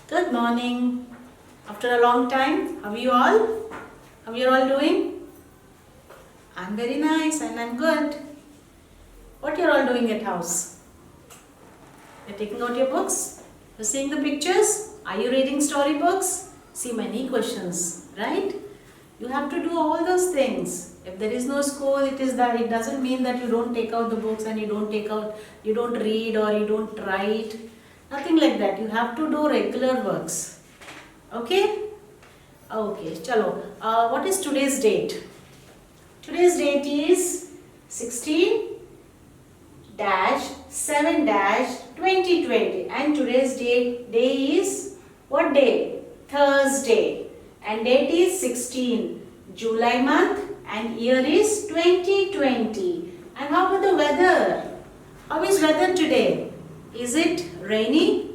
Good morning. After a long time, how are you all? How are you all doing? I'm very nice and I'm good. What you're all doing at house? You're taking out your books? You're seeing the pictures? Are you reading storybooks? See many questions, right? You have to do all those things. If there is no school, it doesn't mean that you don't take out the books and you don't read or you don't write. Nothing like that. You have to do regular works. Okay? Okay, chalo. What is today's date? Today's date is 16-7-2020 and today's day is what day? Thursday, and date is 16 July month and year is 2020. And how about the weather? How is weather today? Is it rainy?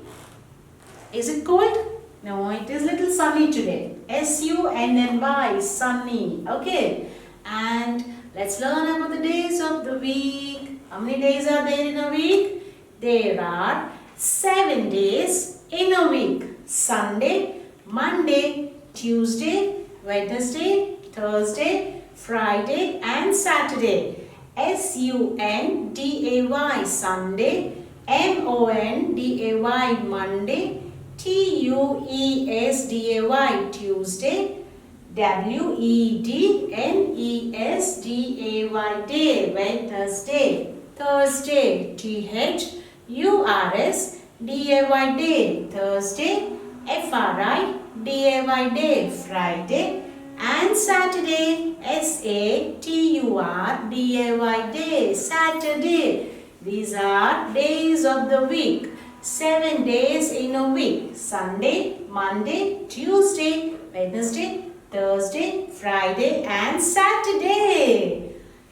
Is it cold? No, it is little sunny today. S-U-N-N-Y, sunny. Okay. And let's learn about the days of the week. How many days are there in a week? There are 7 days in a week. Sunday, Monday, Tuesday, Wednesday, Thursday, Friday and Saturday. S-U-N-D-A-Y, Sunday. M-O-N-D-A-Y, Monday. T-U-E-S-D-A-Y, Tuesday. W-E-D-N-E-S-D-A-Y, day, Wednesday. Thursday, T-H-U-R-S-D-A-Y, day, Thursday. F-R-I-D-A-Y, day, Friday. And Saturday, S-A-T-U-R-D-A-Y, day, Saturday. These are days of the week. 7 days in a week. Sunday, Monday, Tuesday, Wednesday, Thursday, Friday and Saturday.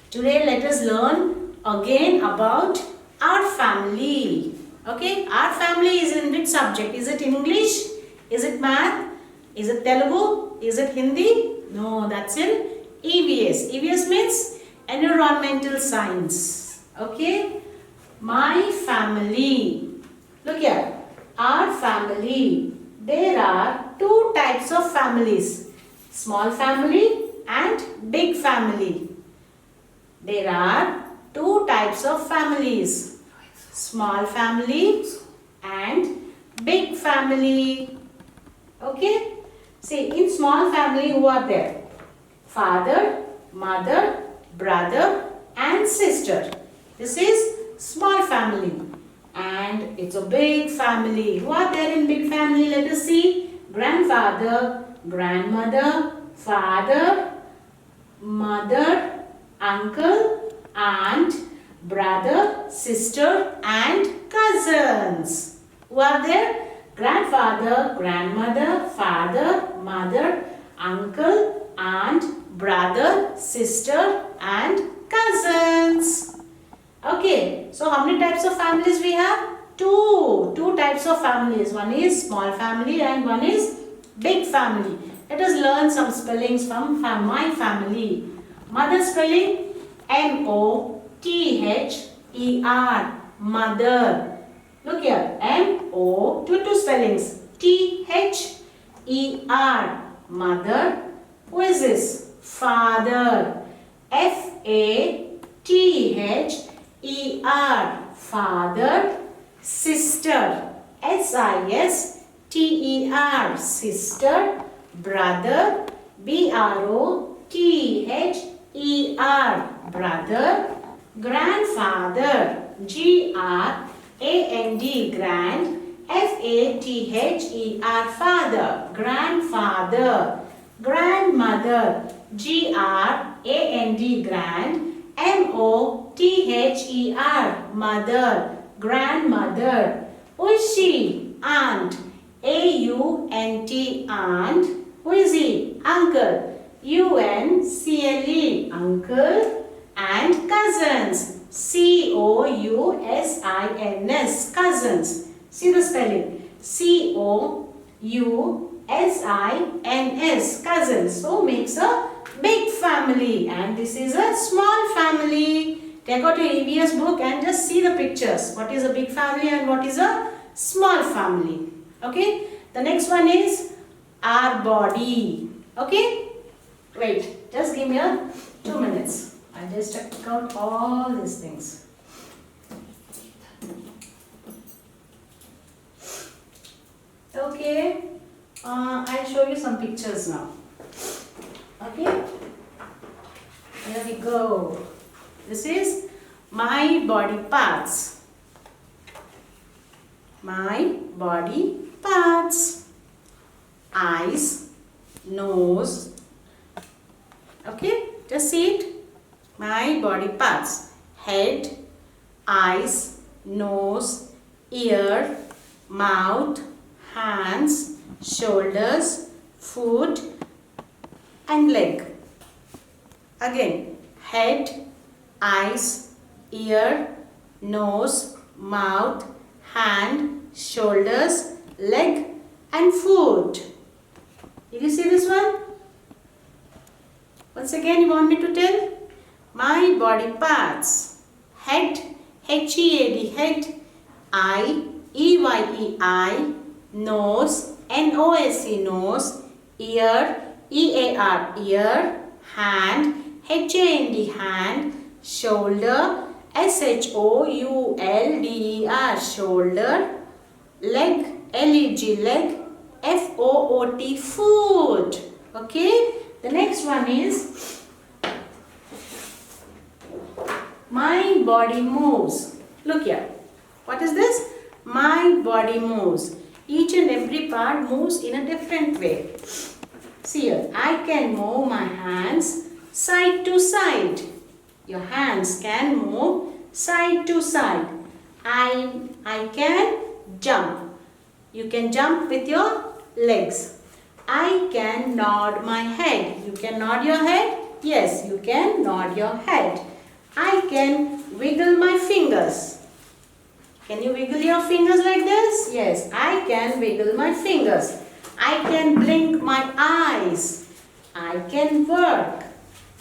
Today let us learn again about our family. Okay, our family is in which subject? Is it English? Is it math? Is it Telugu? Is it Hindi? No, that's in EVS. EVS means environmental science. Okay, my family. Look here, our family. There are 2 types of families. Small family and big family. There are 2 types of families. Small family and big family. Okay? See, in small family who are there? Father, mother, brother and sister. This is small family. And it's a big family. Who are there in big family? Let us see. Grandfather, grandmother, father, mother, uncle, aunt, brother, sister and cousins. Who are there? Grandfather, grandmother, father, mother, uncle, aunt, brother, sister and cousins. Okay, so how many types of families we have? 2 types of families. One is small family and one is big family. Let us learn some spellings from my family. Mother spelling M-O-T-H-E-R, mother. Look here, M-O, two spellings, T-H-E-R, mother. Who is this? Father. F-A-T-H-E-R, father. Sister, S-I-S-T-E-R, sister. Brother, B-R-O-T-H-E-R, brother. Grandfather, G-R-A-N-D, grand. F-A-T-H-E-R, father, grandfather. Grandmother, G-R-A-N-D, grand. M-O-T-H-E-R, mother, grandmother. Who is she? Aunt. A-U-N-T, aunt. Who is he? Uncle. U-N-C-L-E, uncle. And cousins. C-O-U-S-I-N-S, cousins. See the spelling. C-O-U-S-I-N-S, cousins. So makes a big family. And this is a small family. Take out your EVS book and just see the pictures. What is a big family and what is a small family. Okay. The next one is our body. Okay? Wait, just give me 2 minutes. I'll just check out all these things. Okay, I'll show you some pictures now. Okay, here we go. This is my body parts. My body parts. Eyes, nose. Okay, just see it. My body parts. Head, eyes, nose, ear, mouth, hands, shoulders, foot and leg. Again, head, eyes, ear, nose, mouth, hand, shoulders, leg and foot. Did you see this one? Once again, you want me to tell? My body parts. Head, H-E-A-D, head. Eye, E-Y-E-I. Nose, N-O-S-E, nose. Ear, E-A-R, ear. Hand, H-A-N-D, hand. Shoulder, S-H-O-U-L-D-E-R, shoulder. Leg, L-E-G, leg. F-O-O-T, foot. Okay? The next one is my body moves. Look here. What is this? My body moves. Each and every part moves in a different way. See here. I can move my hands side to side. Your hands can move side to side. I can jump. You can jump with your legs. I can nod my head. You can nod your head? Yes, you can nod your head. I can wiggle my fingers. Can you wiggle your fingers like this? Yes, I can wiggle my fingers. I can blink my eyes. I can work.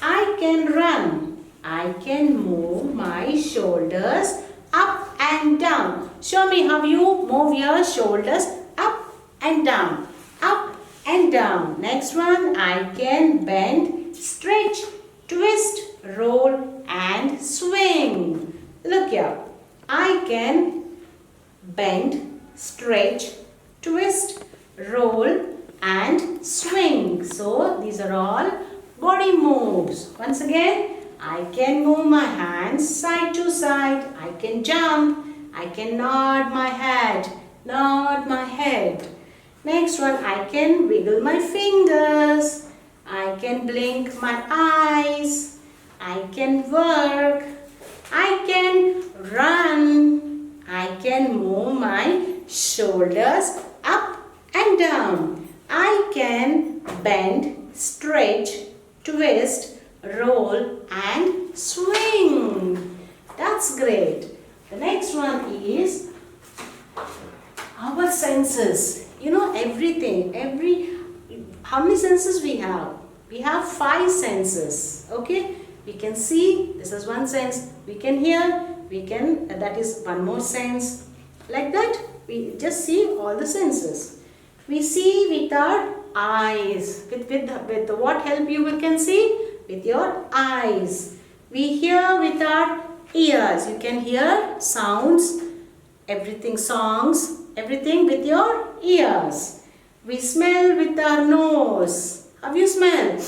I can run. I can move my shoulders up and down. Show me how you move your shoulders up and down. Up and down. Next one, I can bend, stretch, twist, roll and swing. Look here. I can bend, stretch, twist, roll and swing. So these are all body moves. Once again, I can move my hands side to side. I can jump. I can nod my head. Nod my head. Next one, I can wiggle my fingers. I can blink my eyes. I can work. I can run. I can move my shoulders up and down. I can bend, stretch, twist, roll and swing. That's great. The next one is our senses. You know, everything, how many senses we have? We have 5 senses. Okay, we can see, this is one sense. We can hear, that is one more sense. Like that, we just see all the senses. We see with our eyes. With what help you can see? With your eyes. We hear with our ears. You can hear sounds, everything, songs, everything with your ears. We smell with our nose. How you smell?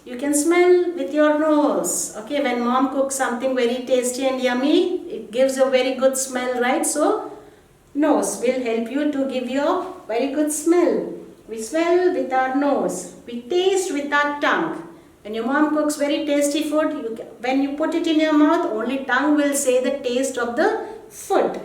You can smell with your nose. Okay, when mom cooks something very tasty and yummy, it gives a very good smell, right? So, nose will help you to give you a very good smell. We smell with our nose. We taste with our tongue. When your mom cooks very tasty food, when you put it in your mouth, only tongue will say the taste of the food.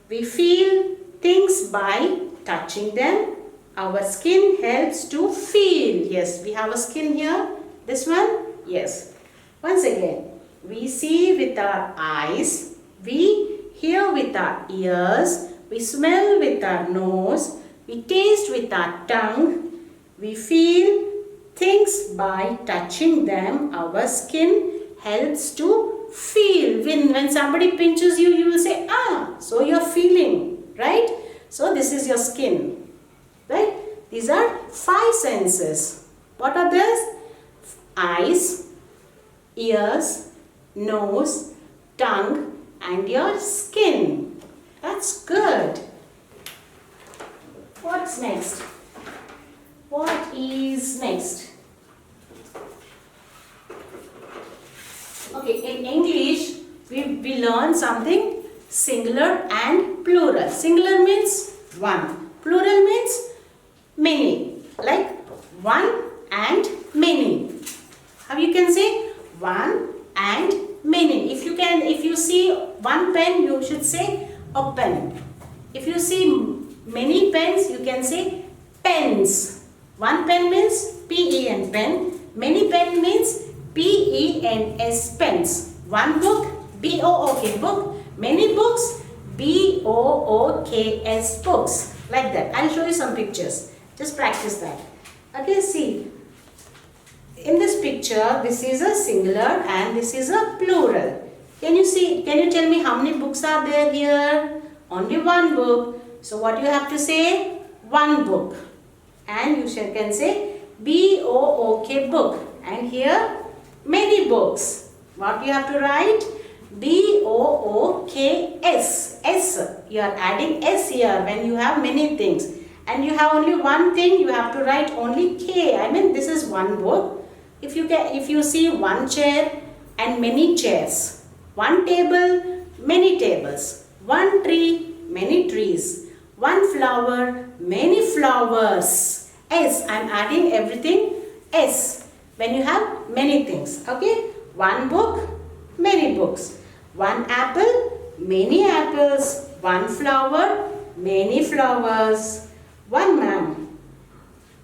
We feel things by touching them. Our skin helps to feel. Yes, we have a skin here. This one? Yes. Once again, we see with our eyes. We hear with our ears. We smell with our nose. We taste with our tongue. We feel things by touching them. Our skin helps to feel. When somebody pinches you, you will say, ah, so you're feeling, right? So this is your skin, right? These are 5 senses. What are these? Eyes, ears, nose, tongue, and your skin. That's good. What's next? What is next? Okay, in English, we learn something singular and plural. Singular means one. Plural means many. Like one and many. How you can say one and many? If you see one pen, you should say a pen. If you see many pens, you can say pens. One pen means P-E-N, pen. Many pen means P-E-N-S, pens. One book, B-O-O-K, book. Many books, B-O-O-K-S, books. Like that. I'll show you some pictures. Just practice that. Okay, see. In this picture, this is a singular and this is a plural. Can you tell me how many books are there here? Only one book. So what you have to say? One book. And you can say B-O-O-K, book. And here, many books. What you have to write? B-O-O-K-S. S. You are adding S here when you have many things. And you have only one thing, you have to write only K. I mean, this is one book. If you see one chair and many chairs. One table, many tables. One tree, many trees. One flower, many flowers. S. I am adding everything S. When you have many things. Okay. One book, many books. One apple, many apples. One flower, many flowers. One man.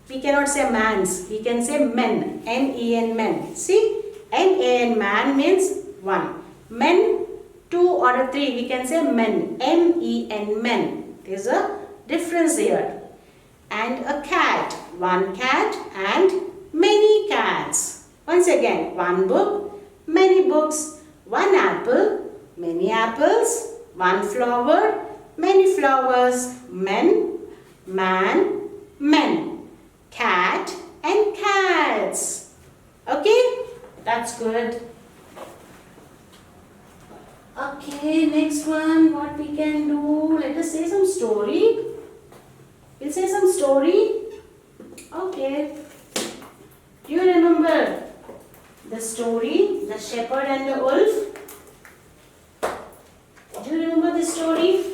We cannot say mans. We can say men. M-E-N, men. See? M-A-N, man means one. Men, 2 or 3. We can say men. M-E-N, men. There's a difference here. And a cat. One cat and many cats. Once again, one book, many books. One apple, many apples. One flower, many flowers. Men, man, men. Cat and cats. Okay? That's good. Okay, next one. What we can do? Let us say some story. We'll say some story. Okay. Do you remember the story, the shepherd and the wolf? Do you remember this story?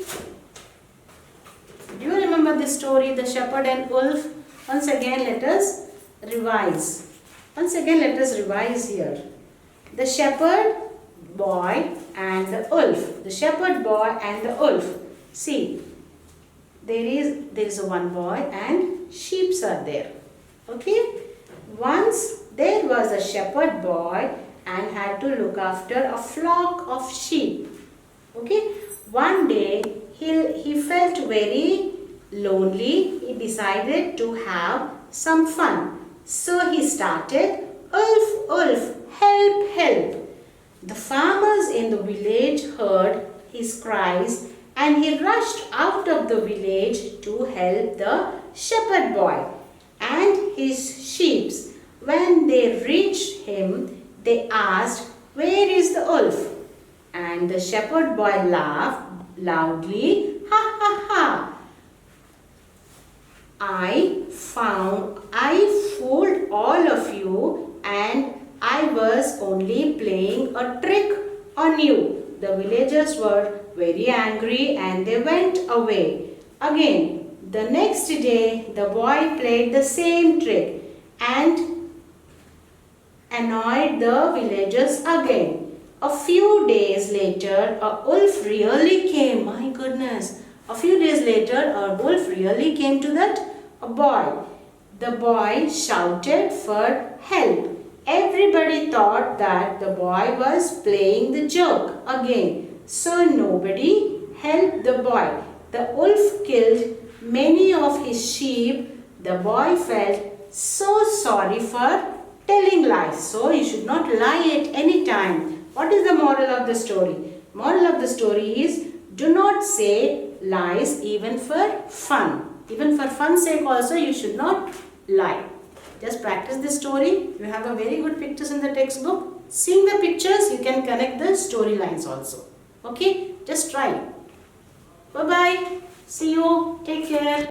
Do you remember this story, the shepherd and wolf? Once again, let us revise. Once again, let us revise here. The shepherd boy and the wolf. The shepherd boy and the wolf. See, there is a one boy and sheep are there. Okay. Once there was a shepherd boy and had to look after a flock of sheep. Okay. One day he felt very lonely. He decided to have some fun. So he started, "Wolf, wolf, help, help." The farmers in the village heard his cries and he rushed out of the village to help the shepherd boy and his sheep. When they reached him, they asked, "Where is the wolf?" And the shepherd boy laughed loudly, "Ha ha ha! I fooled all of you and I was only playing a trick on you." The villagers were very angry and they went away. Again, the next day, the boy played the same trick and annoyed the villagers again. A few days later, a wolf really came. My goodness. A few days later, a wolf really came to that boy. The boy shouted for help. Everybody thought that the boy was playing the joke again. So nobody helped the boy. The wolf killed many of his sheep. The boy felt so sorry for telling lies. So he should not lie at any time. What is the moral of the story? Moral of the story is, do not say lies even for fun. Even for fun sake also, you should not lie. Just practice this story. You have a very good pictures in the textbook. Seeing the pictures, you can connect the storylines also. Okay, just try. Bye-bye. See you. Take care.